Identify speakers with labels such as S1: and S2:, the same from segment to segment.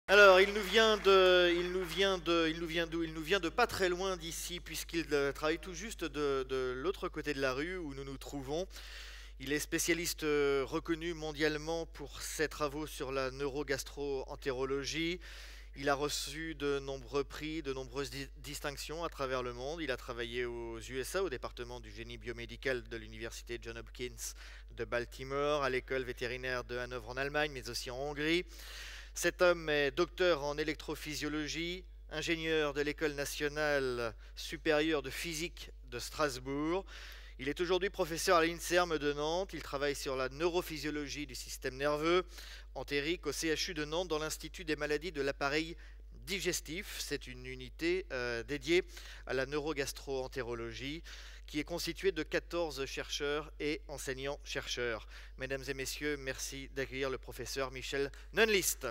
S1: Alors, il nous vient de pas très loin d'ici, puisqu'il travaille tout juste de l'autre côté de la rue où nous nous trouvons. Il est spécialiste reconnu mondialement pour ses travaux sur la neurogastro-entérologie. Il a reçu de nombreux prix, de nombreuses distinctions à travers le monde. Il a travaillé aux USA, au département du génie biomédical de l'université Johns Hopkins de Baltimore, à l'école vétérinaire de Hanovre en Allemagne, mais aussi en Hongrie. Cet homme est docteur en électrophysiologie, ingénieur de l'École nationale supérieure de physique de Strasbourg. Il est aujourd'hui professeur à l'INSERM de Nantes. Il travaille sur la neurophysiologie du système nerveux, entérique au CHU de Nantes dans l'Institut des maladies de l'appareil digestif. C'est une unité dédiée à la neurogastro-entérologie qui est constituée de 14 chercheurs et enseignants-chercheurs. Mesdames et messieurs, merci d'accueillir le professeur Michel Neunlist.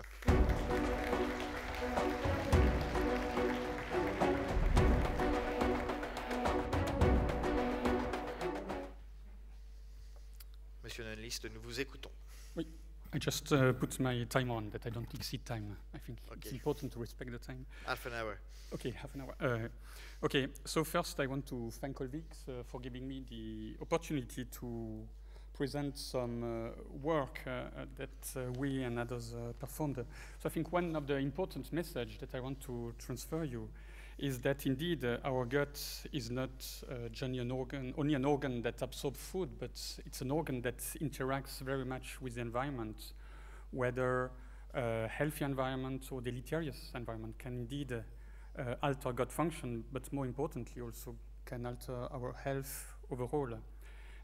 S1: Monsieur Neunlist, nous vous écoutons.
S2: Oui. I just put my time on that I don't exceed time. I think it's important to respect the time.
S1: Half an hour.
S2: Okay, half an hour. Okay, so first I want to thank colleagues for giving me the opportunity to present some work that we and others performed. So I think one of the important messages that I want to transfer you is that indeed our gut is not only an organ that absorbs food, but it's an organ that interacts very much with the environment, whether a healthy environment or deleterious environment can indeed alter gut function, but more importantly also can alter our health overall.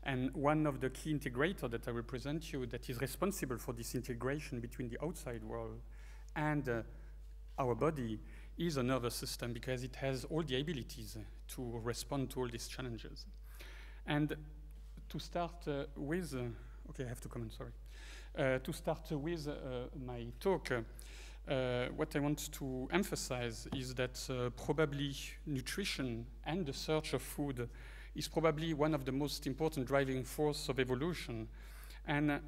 S2: And one of the key integrators that I will present you that is responsible for this integration between the outside world and our body is a nervous system, because it has all the abilities to respond to all these challenges. And to start with, okay, I have to comment, sorry. To start with my talk, what I want to emphasize is that probably nutrition and the search of food is probably one of the most important driving force of evolution. And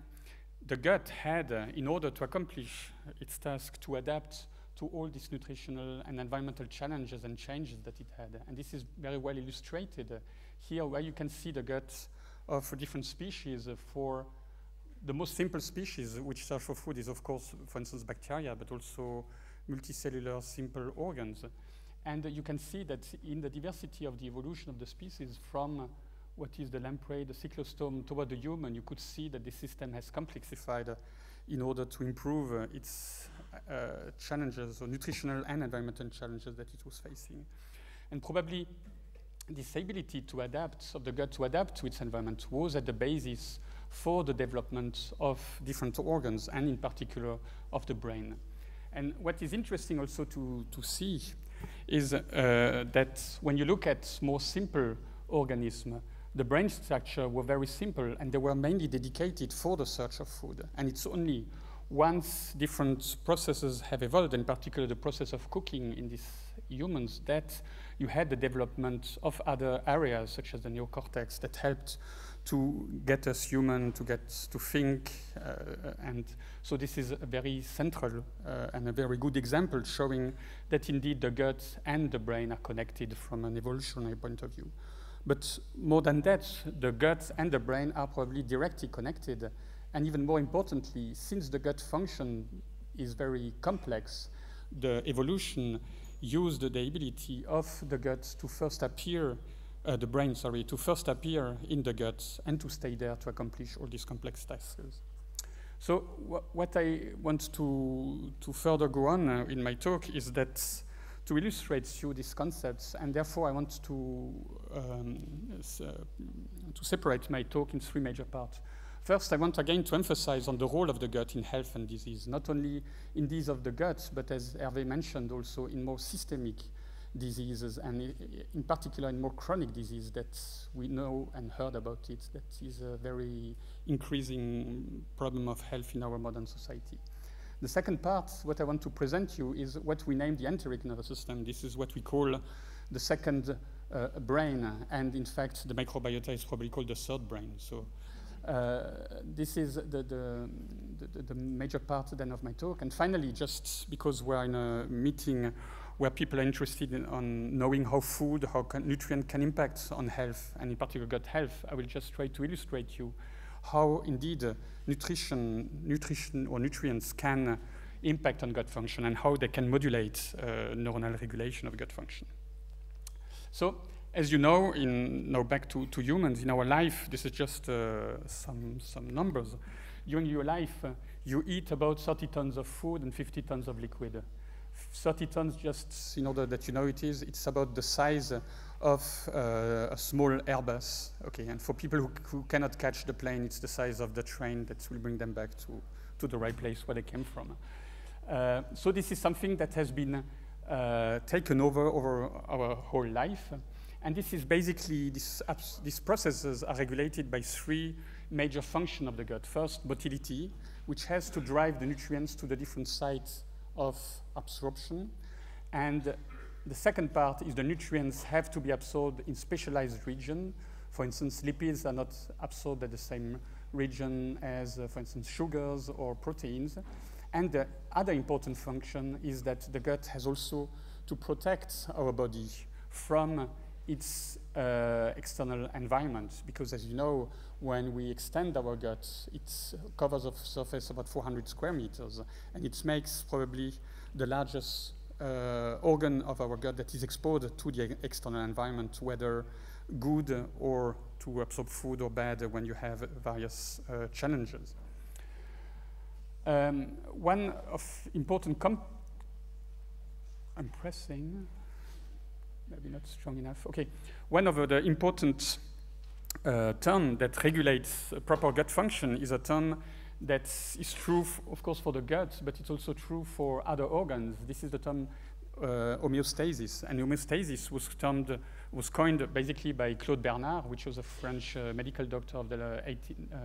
S2: the gut had, in order to accomplish its task, to adapt to all these nutritional and environmental challenges and changes that it had. And this is very well illustrated here, where you can see the gut of different species. For the most simple species which search for food is, of course, for instance, bacteria, but also multicellular simple organs. And you can see that in the diversity of the evolution of the species from what is the lamprey, the cyclostome, toward the human, you could see that the system has complexified in order to improve its challenges, or nutritional and environmental challenges that it was facing. And probably this ability to adapt, of the gut to adapt to its environment, was at the basis for the development of different organs, and in particular of the brain. And what is interesting also to see is that when you look at more simple organisms, the brain structure were very simple, and they were mainly dedicated for the search of food. And it's only once different processes have evolved, in particular the process of cooking in these humans, that you had the development of other areas, such as the neocortex, that helped to get us human, to get to think. And so this is a very central and a very good example showing that indeed the gut and the brain are connected from an evolutionary point of view. But more than that, the gut and the brain are probably directly connected. And even more importantly, since the gut function is very complex, the evolution used the ability of the gut to first appear, the brain, sorry, to first appear in the gut and to stay there to accomplish all these complex tasks. So what I want to further go on in my talk is that to illustrate to you these concepts, and therefore I want to separate my talk in three major parts. First, I want again to emphasize on the role of the gut in health and disease, not only in these of the gut, but as Hervé mentioned, also in more systemic diseases, and in particular in more chronic disease that we know and heard about it, that is a very increasing problem of health in our modern society. The second part, what I want to present you, is what we name the enteric nervous system. This is what we call the second brain, and in fact the microbiota is probably called the third brain. So This is the major part then of my talk. And finally, just because we're in a meeting where people are interested in knowing how food, nutrient can impact on health, and in particular gut health, I will just try to illustrate you how indeed nutrition or nutrients can impact on gut function and how they can modulate neuronal regulation of gut function. So, as you know, now back to humans, in our life, this is just some numbers. During your life, you eat about 30 tons of food and 50 tons of liquid. 30 tons, just in order that you know it's about the size of a small Airbus. Okay, and for people who cannot catch the plane, it's the size of the train that will bring them back to the right place where they came from. So this is something that has been taken over our whole life. And this is basically, these processes are regulated by three major functions of the gut. First, motility, which has to drive the nutrients to the different sites of absorption. And the second part is the nutrients have to be absorbed in specialized region. For instance, lipids are not absorbed at the same region as, for instance, sugars or proteins. And the other important function is that the gut has also to protect our body from its external environment, because as you know, when we extend our gut, it covers a surface about 400 square meters, and it makes probably the largest organ of our gut that is exposed to the external environment, whether good or to absorb food or bad when you have various challenges. One of important I'm pressing. Maybe not strong enough. Okay, one of the important terms that regulates proper gut function is a term that is true, of course, for the gut, but it's also true for other organs. This is the term homeostasis, and homeostasis was coined basically by Claude Bernard, which was a French medical doctor of the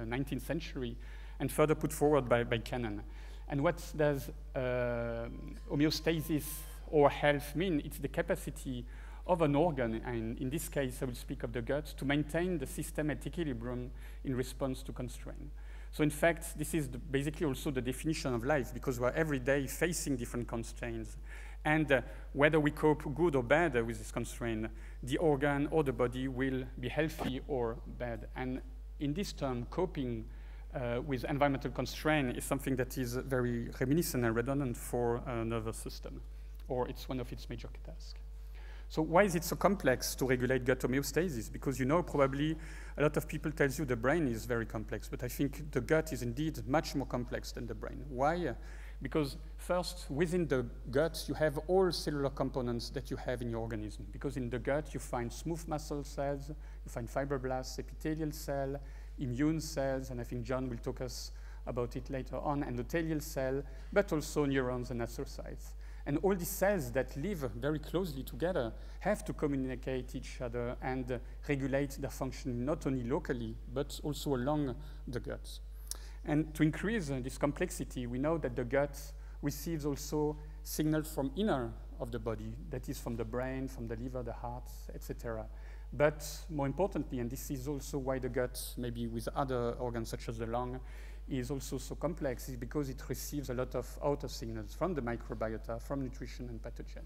S2: 19th century, and further put forward by Cannon. And what does homeostasis or health mean? It's the capacity of an organ, and in this case, I will speak of the gut, to maintain the systemic equilibrium in response to constraint. So in fact, this is basically also the definition of life, because we're every day facing different constraints. And whether we cope good or bad with this constraint, the organ or the body will be healthy or bad. And in this term, coping with environmental constraint is something that is very reminiscent and redundant for a nervous system, or it's one of its major tasks. So why is it so complex to regulate gut homeostasis? Because you know, probably a lot of people tell you the brain is very complex, but I think the gut is indeed much more complex than the brain. Why? Because first, within the gut, you have all cellular components that you have in your organism. Because in the gut, you find smooth muscle cells, you find fibroblasts, epithelial cell, immune cells, and I think John will talk us about it later on, endothelial cell, but also neurons and astrocytes. And all these cells that live very closely together have to communicate each other and regulate their function not only locally, but also along the gut. And to increase this complexity, we know that the gut receives also signals from inner of the body, that is from the brain, from the liver, the heart, etc. But more importantly, and this is also why the gut, maybe with other organs such as the lung, is also so complex, is because it receives a lot of outer signals from the microbiota, from nutrition and pathogen.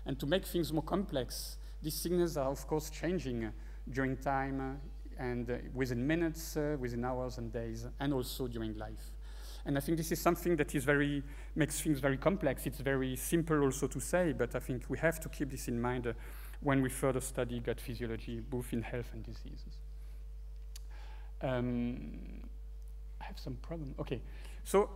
S2: And to make things more complex, these signals are of course changing during time and within minutes, within hours and days, and also during life. And I think this is something that is makes things very complex. It's very simple also to say, but I think we have to keep this in mind when we further study gut physiology, both in health and diseases. I have some problem. Okay, so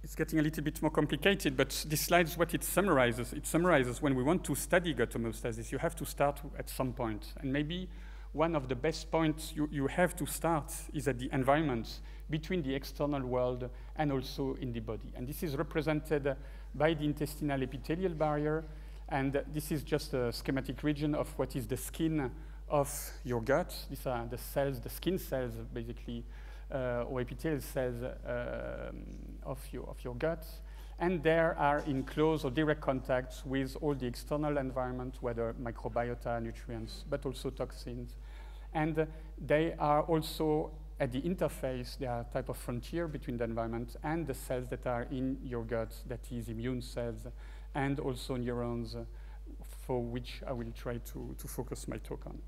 S2: it's getting a little bit more complicated, but this slide is what it summarizes. It summarizes when we want to study gut homeostasis, you have to start at some point. And maybe one of the best points you have to start is at the environment between the external world and also in the body. And this is represented by the intestinal epithelial barrier. And this is just a schematic region of what is the skin of your gut. These are the cells, the skin cells, basically, or epithelial cells of your gut. And they are in close or direct contact with all the external environment, whether microbiota, nutrients, but also toxins. And they are also at the interface, there are a type of frontier between the environment and the cells that are in your gut, that is immune cells, and also neurons, for which I will try to focus my talk on.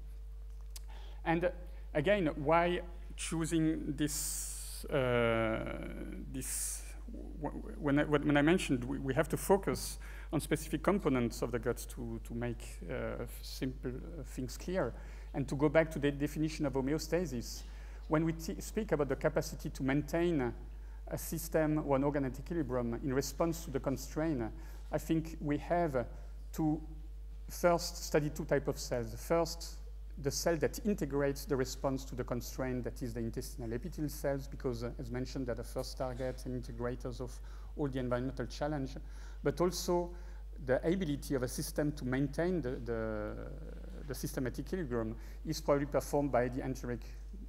S2: And again, why choosing this, when I mentioned we have to focus on specific components of the gut to make simple things clear, and to go back to the definition of homeostasis. When we speak about the capacity to maintain a system or an organ at equilibrium in response to the constraint, I think we have to first study two types of cells. First, the cell that integrates the response to the constraint, that is the intestinal epithelial cells, because as mentioned, they're the first target and integrators of all the environmental challenge, but also the ability of a system to maintain the system at equilibrium is probably performed by the enteric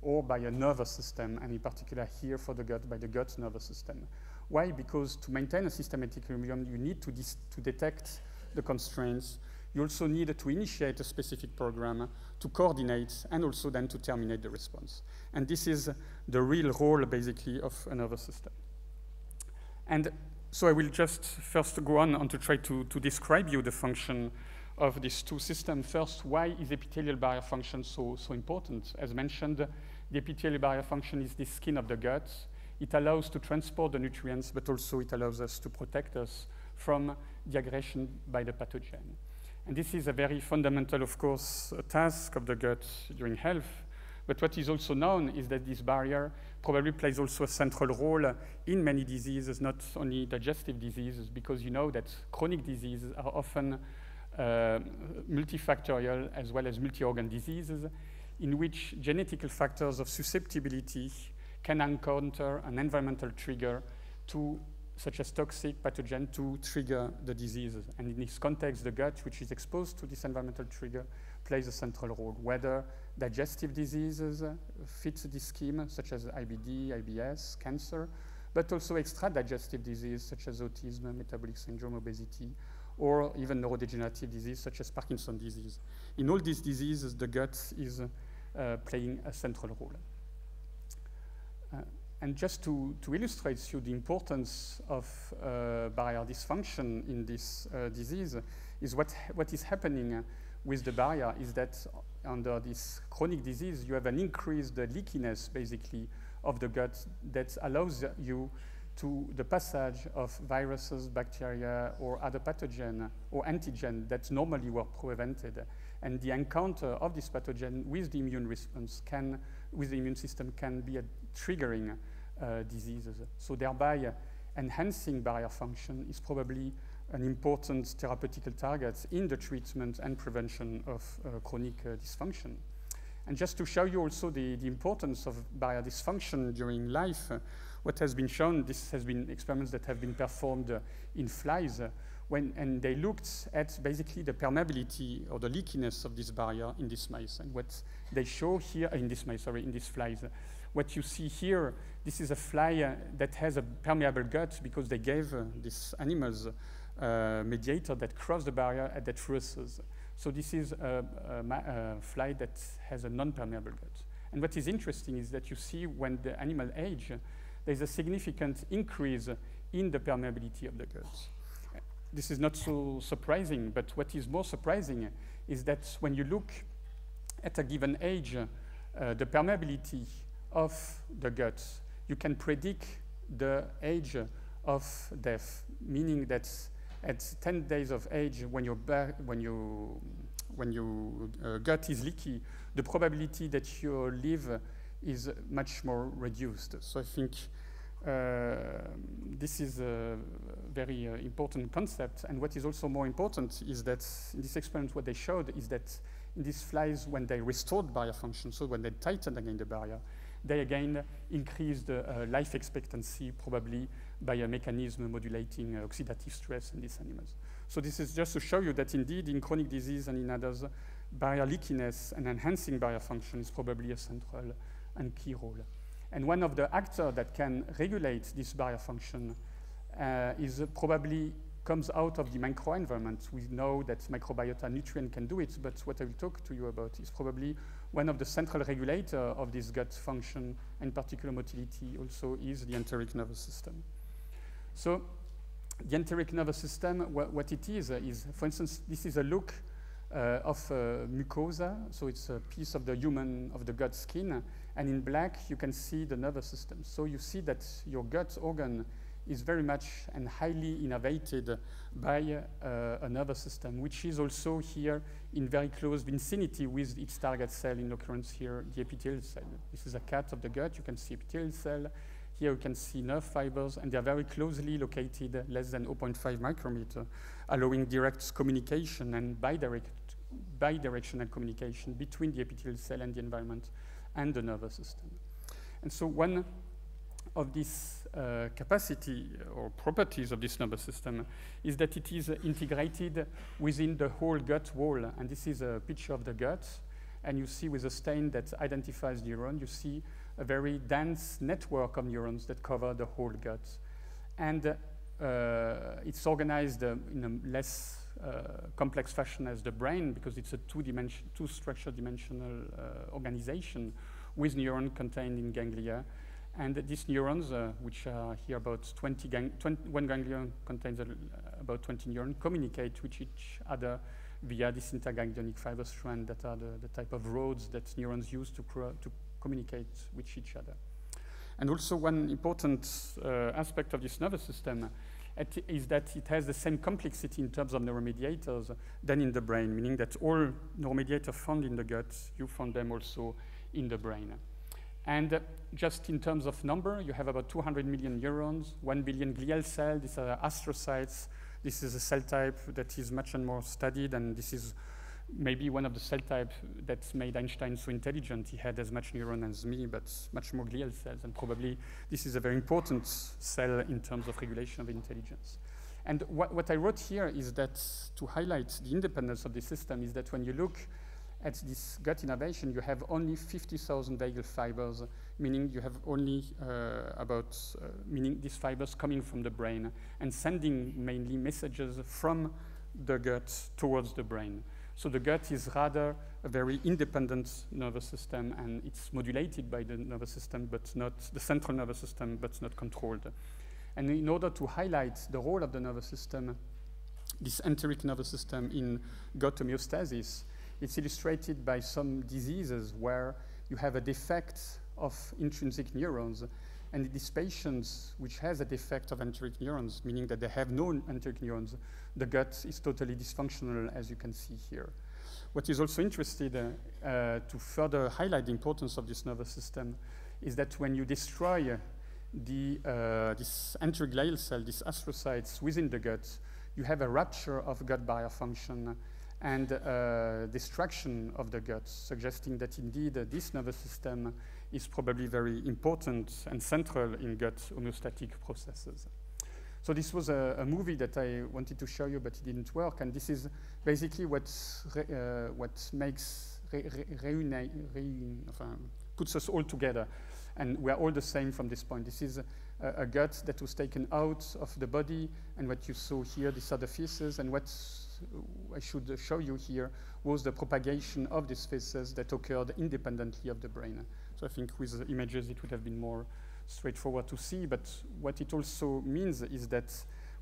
S2: or by a nervous system, and in particular here for the gut, by the gut nervous system. Why? Because to maintain a system at equilibrium, you need to detect the constraints. You also need to initiate a specific program, to coordinate, and also then to terminate the response. And this is the real role, basically, of a nervous system. And so I will just first go on to try to describe you the function of these two systems. First, why is epithelial barrier function so important? As mentioned, the epithelial barrier function is the skin of the gut. It allows to transport the nutrients, but also it allows us to protect us from the aggression by the pathogen. And this is a very fundamental, of course, task of the gut during health. But what is also known is that this barrier probably plays also a central role in many diseases, not only digestive diseases, because you know that chronic diseases are often multifactorial as well as multi-organ diseases, in which genetical factors of susceptibility can encounter an environmental trigger to, such as toxic pathogen, to trigger the diseases. And in this context, the gut, which is exposed to this environmental trigger, plays a central role, whether digestive diseases fit this scheme, such as IBD, IBS, cancer, but also extra-digestive disease, such as autism, metabolic syndrome, obesity, or even neurodegenerative disease, such as Parkinson's disease. In all these diseases, the gut is playing a central role. And just to illustrate to you the importance of barrier dysfunction in this disease, is what is happening with the barrier is that under this chronic disease, you have an increased leakiness, basically, of the gut that allows you to the passage of viruses, bacteria, or other pathogen or antigen that normally were prevented. And the encounter of this pathogen with the immune response with the immune system can be a triggering diseases. So thereby enhancing barrier function is probably an important therapeutical target in the treatment and prevention of chronic dysfunction. And just to show you also the importance of barrier dysfunction during life, what has been shown, this has been experiments that have been performed in flies, and they looked at basically the permeability or the leakiness of this barrier in these mice. And what they show here, in these flies, what you see here, this is a fly that has a permeable gut because they gave these animals mediator that cross the barrier and that fluoresces. So this is a fly that has a non-permeable gut. And what is interesting is that you see when the animal age, there's a significant increase in the permeability of the gut. This is not so surprising, but what is more surprising is that when you look at a given age, the permeability of the gut, you can predict the age of death, meaning that at 10 days of age, when your gut is leaky, the probability that you live is much more reduced. So I think this is a very important concept. And what is also more important is that in this experiment, what they showed is that in these flies, when they restored barrier function, so when they tightened again the barrier, they again increased life expectancy, probably by a mechanism modulating oxidative stress in these animals. So this is just to show you that indeed in chronic disease and in others, barrier leakiness and enhancing barrier function is probably a central and key role. And one of the actors that can regulate this barrier function comes out of the microenvironment. We know that microbiota nutrient can do it, but what I will talk to you about is probably one of the central regulator of this gut function, in particular motility, also is the enteric nervous system. So the enteric nervous system, what it is, for instance, this is a look of mucosa, so it's a piece of the gut skin, and in black you can see the nervous system. So you see that your gut organ is very much and highly innervated by a nervous system, which is also here in very close vicinity with its target cell, in occurrence here, the epithelial cell. This is a cut of the gut, you can see epithelial cell. Here you can see nerve fibers, and they are very closely located, less than 0.5 micrometer, allowing direct communication and bidirectional communication between the epithelial cell and the environment and the nervous system. And so one of these capacity or properties of this nervous system is that it is integrated within the whole gut wall. And this is a picture of the gut. And you see with a stain that identifies the neuron, you see a very dense network of neurons that cover the whole gut. And it's organized in a less complex fashion as the brain, because it's a two-structure dimensional organization with neurons contained in ganglia. And these neurons, which are here about one ganglion contains about 20 neurons, communicate with each other via this interganglionic fiber strand that are the type of roads that neurons use to communicate with each other. And also one important aspect of this nervous system is that it has the same complexity in terms of neuromediators than in the brain, meaning that all neuromediators found in the gut, you found them also in the brain. And just in terms of number, you have about 200 million neurons, 1 billion glial cells. These are astrocytes. This is a cell type that is much and more studied, and this is maybe one of the cell types that made Einstein so intelligent. He had as much neuron as me, but much more glial cells, and probably this is a very important cell in terms of regulation of intelligence. And what I wrote here is that to highlight the independence of the system is that when you look at this gut innervation, you have only 50,000 vagal fibers, meaning you have only meaning these fibers coming from the brain and sending mainly messages from the gut towards the brain. So the gut is rather a very independent nervous system, and it's modulated by the nervous system, but not the central nervous system, but not controlled. And in order to highlight the role of the nervous system, this enteric nervous system in gut homeostasis, it's illustrated by some diseases where you have a defect of intrinsic neurons, and these patients which has a defect of enteric neurons, meaning that they have no enteric neurons, the gut is totally dysfunctional, as you can see here. What is also interesting to further highlight the importance of this nervous system is that when you destroy this enteric glial cell, these astrocytes within the gut, you have a rupture of gut barrier function and destruction of the gut, suggesting that indeed this nervous system is probably very important and central in gut homeostatic processes. So this was a movie that I wanted to show you, but it didn't work. And this is basically what makes puts us all together, and we are all the same from this point. This is a gut that was taken out of the body, and what you saw here, these are the feces, and what I should show you here was the propagation of these feces that occurred independently of the brain. So I think with the images it would have been more straightforward to see, but what it also means is that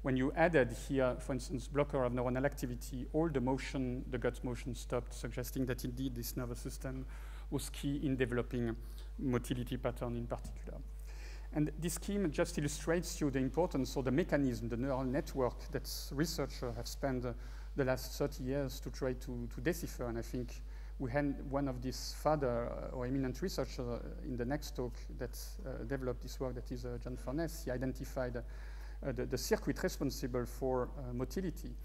S2: when you added here, for instance, blocker of neuronal activity, all the motion, the gut motion stopped, suggesting that indeed this nervous system was key in developing motility pattern in particular. And this scheme just illustrates you the importance or the mechanism, the neural network that researchers have spent the last 30 years to try to decipher. And I think we had one of these father or eminent researchers in the next talk that developed this work, that is John Furness. He identified the circuit responsible for motility.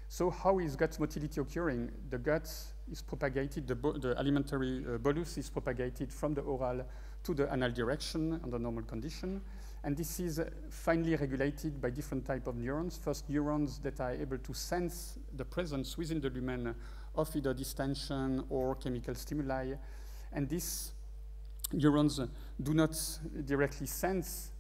S2: So how is gut motility occurring? The gut is propagated, the alimentary bolus is propagated from the oral to the anal direction under normal condition. And this is finely regulated by different types of neurons. First, neurons that are able to sense the presence within the lumen of either distension or chemical stimuli. And these neurons do not directly sense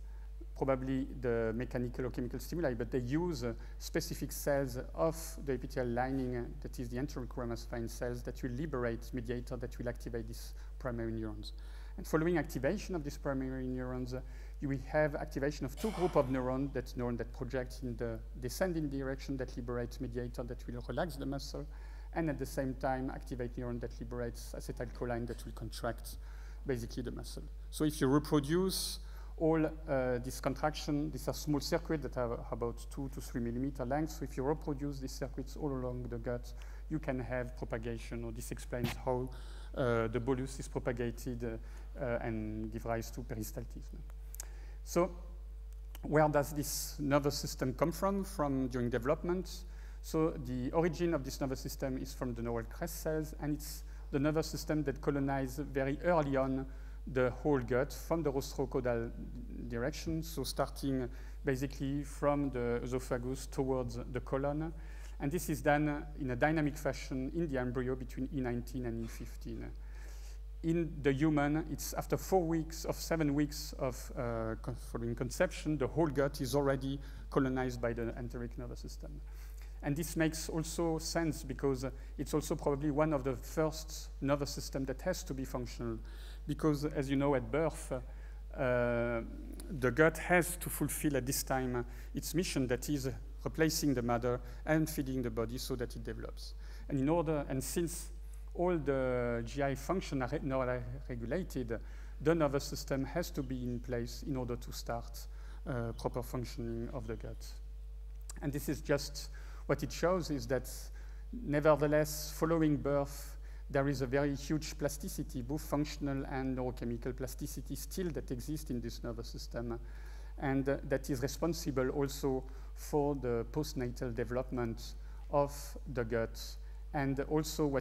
S2: probably the mechanical or chemical stimuli, but they use specific cells of the epithelial lining, that is the enteric ramospine cells, that will liberate mediator that will activate these primary neurons. And following activation of these primary neurons, you will have activation of two groups of neurons, that neuron that projects in the descending direction that liberates mediator that will relax the muscle, and at the same time activate neuron that liberates acetylcholine that will contract basically the muscle. So if you reproduce all this contraction, these are small circuits that are about 2 to 3 millimeter length. So if you reproduce these circuits all along the gut, you can have propagation, or this explains how the bolus is propagated and give rise to peristaltism. So where does this nervous system come from during development? So the origin of this nervous system is from the neural crest cells, and it's the nervous system that colonized very early on the whole gut from the rostrocaudal direction, so starting basically from the esophagus towards the colon. And this is done in a dynamic fashion in the embryo between E19 and E15. In the human, it's after 7 weeks of following conception, the whole gut is already colonized by the enteric nervous system. And this makes also sense because it's also probably one of the first nervous system that has to be functional. Because, as you know, at birth, the gut has to fulfill at this time its mission, that is replacing the mother and feeding the body so that it develops. And since all the GI functions are not regulated, the nervous system has to be in place in order to start proper functioning of the gut. And this is just what it shows, is that nevertheless, following birth, there is a very huge plasticity, both functional and neurochemical plasticity still that exists in this nervous system, and that is responsible also for the postnatal development of the gut. And also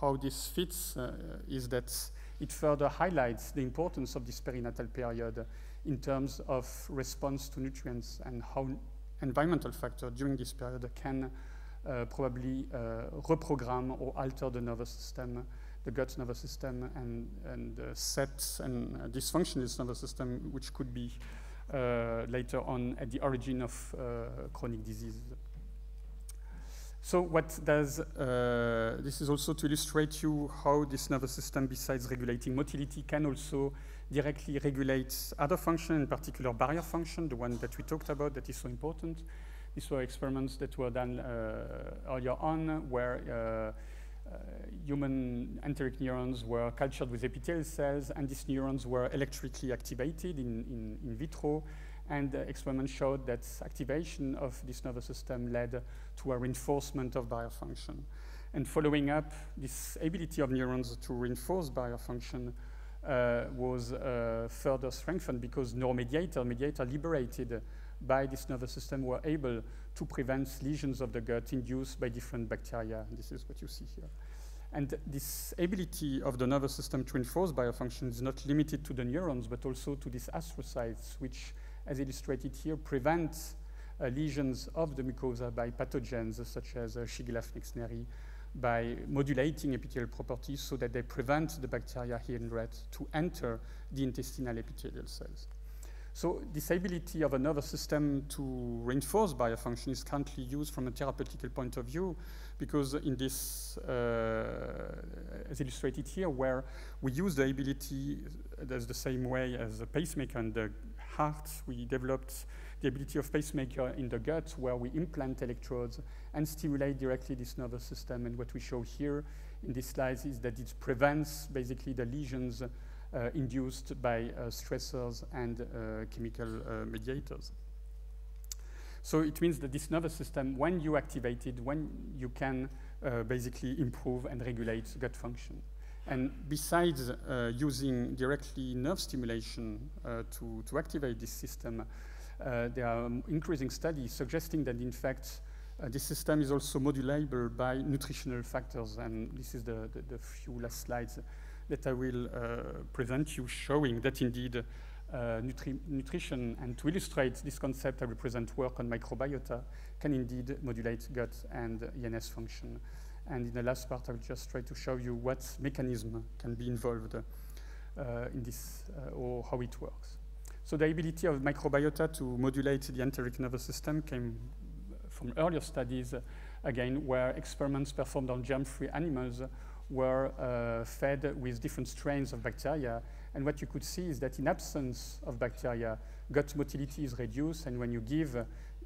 S2: how this fits is that it further highlights the importance of this perinatal period in terms of response to nutrients, and how environmental factors during this period can probably reprogram or alter the nervous system, the gut nervous system, and set and dysfunction this nervous system, which could be later on at the origin of chronic disease. So what does, this is also to illustrate you how this nervous system, besides regulating motility, can also directly regulate other function, in particular barrier function, the one that we talked about that is so important. These were experiments that were done earlier on, where human enteric neurons were cultured with epithelial cells, and these neurons were electrically activated in vitro. And the experiment showed that activation of this nervous system led to a reinforcement of barrier function. And following up, this ability of neurons to reinforce barrier function was further strengthened because neuromediator liberated by this nervous system were able to prevent lesions of the gut induced by different bacteria. This is what you see here. And this ability of the nervous system to enforce barrier function is not limited to the neurons, but also to these astrocytes, which, as illustrated here, prevent lesions of the mucosa by pathogens such as Shigella flexneri, by modulating epithelial properties so that they prevent the bacteria here in red to enter the intestinal epithelial cells. So this ability of a nervous system to reinforce barrier function is currently used from a therapeutical point of view, because in this, as illustrated here, where we use the ability, that's the same way as a pacemaker in the heart, we developed the ability of pacemaker in the gut, where we implant electrodes and stimulate directly this nervous system. And what we show here in this slide is that it prevents basically the lesions induced by stressors and chemical mediators. So it means that this nervous system, when you activate it, when you can basically improve and regulate gut function. And besides using directly nerve stimulation to activate this system, there are increasing studies suggesting that, in fact, this system is also modulable by nutritional factors. And this is the few last slides that I will present you, showing that indeed nutrition, and to illustrate this concept, I will present work on microbiota, can indeed modulate gut and ENS function. And in the last part, I will just try to show you what mechanism can be involved in this, or how it works. So the ability of microbiota to modulate the enteric nervous system came from earlier studies, again, where experiments performed on germ-free animals were fed with different strains of bacteria. And what you could see is that in absence of bacteria, gut motility is reduced, and when you give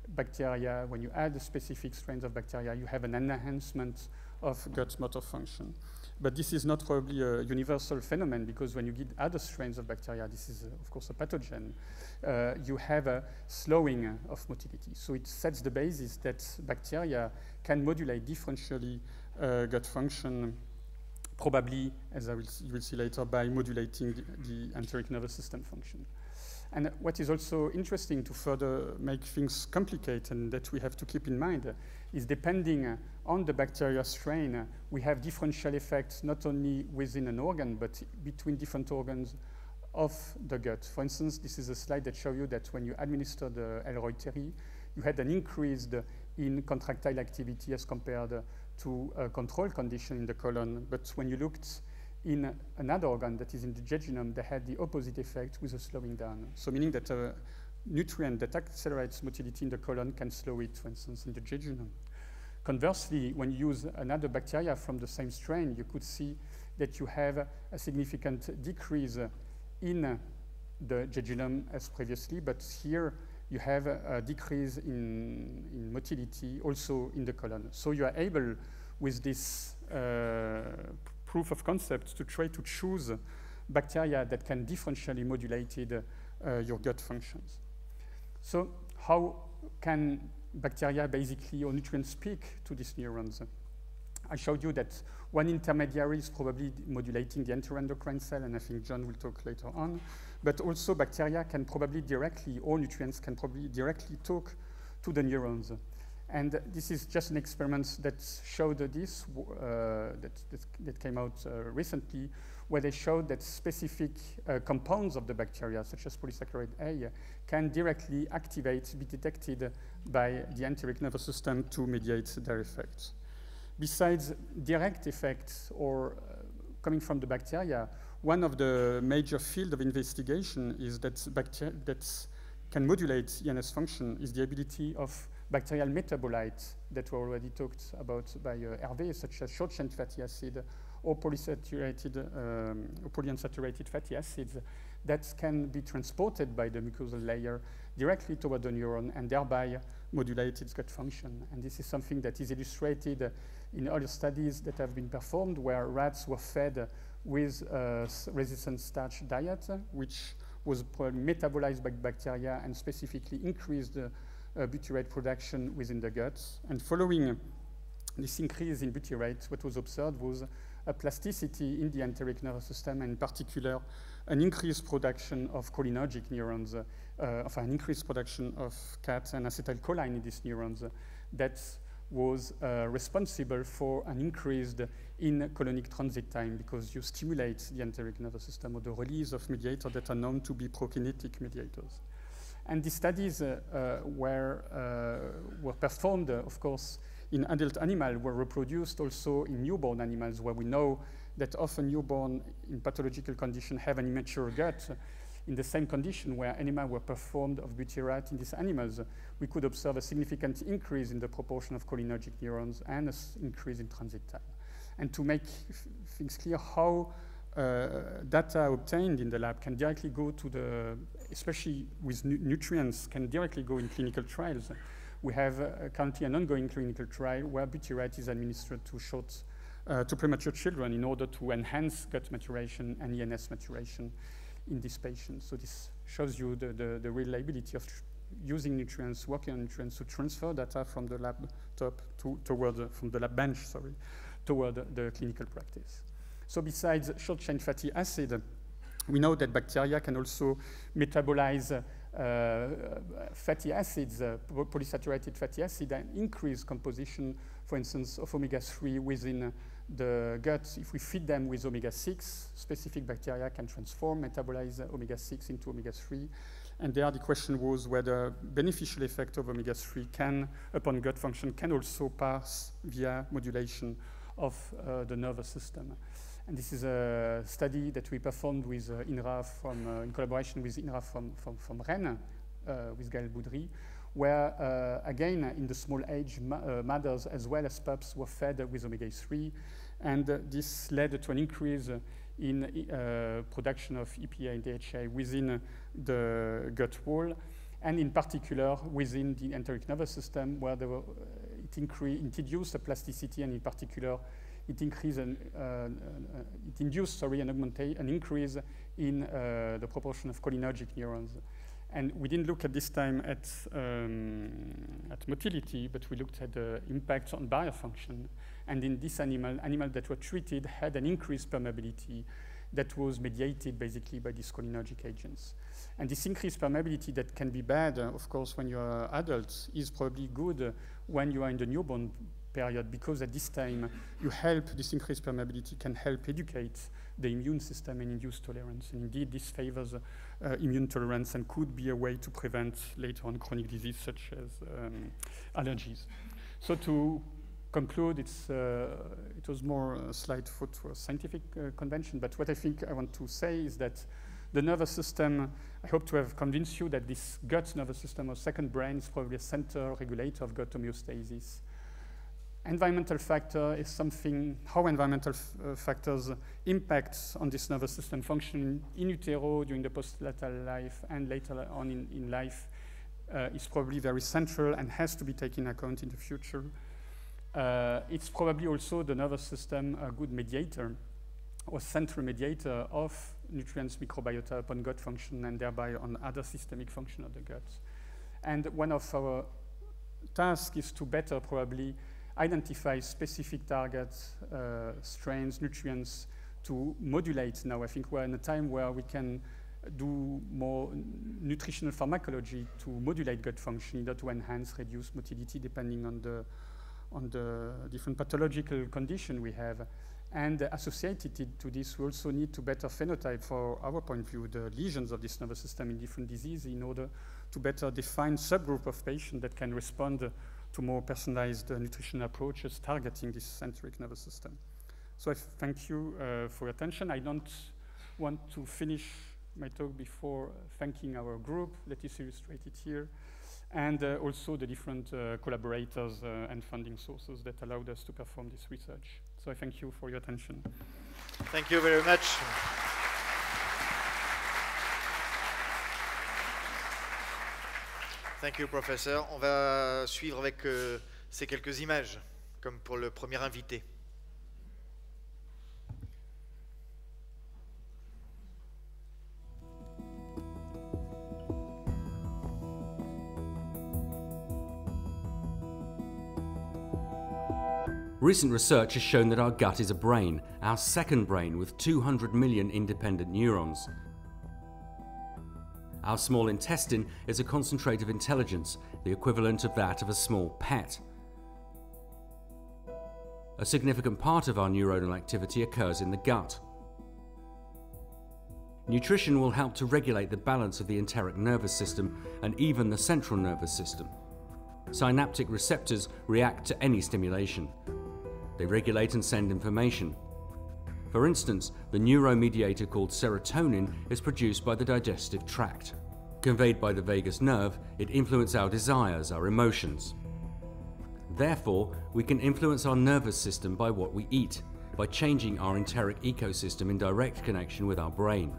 S2: bacteria, when you add specific strains of bacteria, you have an enhancement of gut motor function. But this is not probably a universal phenomenon, because when you give other strains of bacteria, this is of course a pathogen, you have a slowing of motility. So it sets the basis that bacteria can modulate differentially gut function, probably, as you will see later, by modulating the enteric nervous system function. And what is also interesting to further make things complicated and that we have to keep in mind is depending on the bacteria strain, we have differential effects not only within an organ, but between different organs of the gut. For instance, this is a slide that shows you that when you administer the L. reuteri, you had an increase in contractile activity as compared to a control condition in the colon. But when you looked in another organ that is in the jejunum, they had the opposite effect with a slowing down. So meaning that a nutrient that accelerates motility in the colon can slow it, for instance, in the jejunum. Conversely, when you use another bacteria from the same strain, you could see that you have a significant decrease in the jejunum as previously, but here you have a decrease in motility also in the colon. So you are able, with this proof of concept, to try to choose bacteria that can differentially modulate your gut functions. So how can bacteria basically, or nutrients, speak to these neurons? I showed you that one intermediary is probably modulating the enteroendocrine cell, and I think John will talk later on. But also bacteria can probably directly, or nutrients can probably directly talk to the neurons. And this is just an experiment that showed this, that came out recently, where they showed that specific compounds of the bacteria, such as polysaccharide A, can directly activate, be detected by the enteric nervous system to mediate their effects. Besides direct effects or coming from the bacteria, one of the major fields of investigation is that bacteria that can modulate ENS function is the ability of bacterial metabolites that were already talked about by Hervé, such as short-chain fatty acid or polyunsaturated fatty acids that can be transported by the mucosal layer directly toward the neuron and thereby modulate its gut function. And this is something that is illustrated in earlier studies that have been performed where rats were fed with resistant starch diet, which was metabolized by bacteria and specifically increased butyrate production within the gut. And following this increase in butyrate, what was observed was a plasticity in the enteric nervous system, and in particular, an increased production of cholinergic neurons, an increased production of CAT and acetylcholine in these neurons that was responsible for an increase in colonic transit time, because you stimulate the enteric nervous system or the release of mediators that are known to be prokinetic mediators. And these studies were performed, of course, in adult animals, were reproduced also in newborn animals, where we know that often newborn in pathological condition have an immature gut. In the same condition where enema were performed of butyrate in these animals, we could observe a significant increase in the proportion of cholinergic neurons and an increase in transit time. And to make things clear how data obtained in the lab can directly go to the, especially with nutrients, can directly go in clinical trials. We have currently an ongoing clinical trial where butyrate is administered to premature children in order to enhance gut maturation and ENS maturation in these patients. So this shows you the reliability of using nutrients, working on nutrients to transfer data from the lab top from the lab bench, toward the clinical practice. So besides short-chain fatty acid, we know that bacteria can also metabolize fatty acids, polysaturated fatty acid, and increase composition, for instance, of omega-3 within the gut. If we feed them with omega-6, specific bacteria can transform, metabolize omega-6 into omega-3. And there the question was whether beneficial effect of omega-3 can, upon gut function, can also pass via modulation of the nervous system. And this is a study that we performed with INRA in collaboration with INRA from Rennes, with Gaël Boudry, where, again, in the small age, mothers as well as pups were fed with omega-3, and this led to an increase in production of EPA and DHA within the gut wall, and in particular within the enteric nervous system, where it induced a plasticity, and in particular it induced an increase in the proportion of cholinergic neurons. And we didn't look at this time at motility, but we looked at the impact on barrier function. And in this animals that were treated had an increased permeability that was mediated basically by these cholinergic agents. And this increased permeability that can be bad, of course, when you are adults, is probably good when you are in the newborn period, because at this time this increased permeability can help educate the immune system and induce tolerance. And indeed, this favors immune tolerance and could be a way to prevent later on chronic disease such as allergies. So to conclude, it was more a slide for a scientific convention, but what I think I want to say is that the nervous system, I hope to have convinced you that this gut nervous system or second brain is probably a center regulator of gut homeostasis. Environmental factor is something, how environmental factors impact on this nervous system function in utero during the postnatal life and later on in life is probably very central and has to be taken into account in the future. It's probably also the nervous system a good mediator or central mediator of nutrients microbiota upon gut function and thereby on other systemic function of the gut. And one of our tasks is to better probably identify specific targets, strains, nutrients to modulate. Now I think we're in a time where we can do more nutritional pharmacology to modulate gut function, either to enhance, reduce motility depending on the different pathological condition we have. And associated to this, we also need to better phenotype, for our point of view, the lesions of this nervous system in different diseases in order to better define subgroup of patients that can respond to more personalized nutrition approaches targeting this enteric nervous system. So I thank you for your attention. I don't want to finish my talk before thanking our group that is illustrated here, and also the different collaborators and funding sources that allowed us to perform this research. So I thank you for your attention.
S1: Thank you very much. Thank you, professeur. On va suivre avec ces quelques images, comme pour le premier invité.
S3: Recent research has shown that our gut is a brain, our second brain with 200 million independent neurons. Our small intestine is a concentrate of intelligence, the equivalent of that of a small pet. A significant part of our neuronal activity occurs in the gut. Nutrition will help to regulate the balance of the enteric nervous system and even the central nervous system. Synaptic receptors react to any stimulation. They regulate and send information. For instance, the neuromediator called serotonin is produced by the digestive tract. Conveyed by the vagus nerve, it influences our desires, our emotions. Therefore, we can influence our nervous system by what we eat, by changing our enteric ecosystem in direct connection with our brain.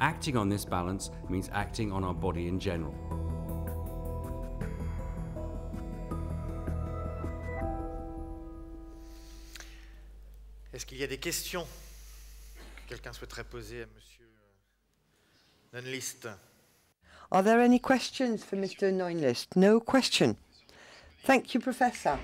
S3: Acting on this balance means acting on our body in general.
S1: Est-ce qu'il y a des questions que quelqu'un souhaiterait poser à Monsieur Neunlist?
S4: Are there any questions for Mr. Neunlist? No question. Thank you, Professor.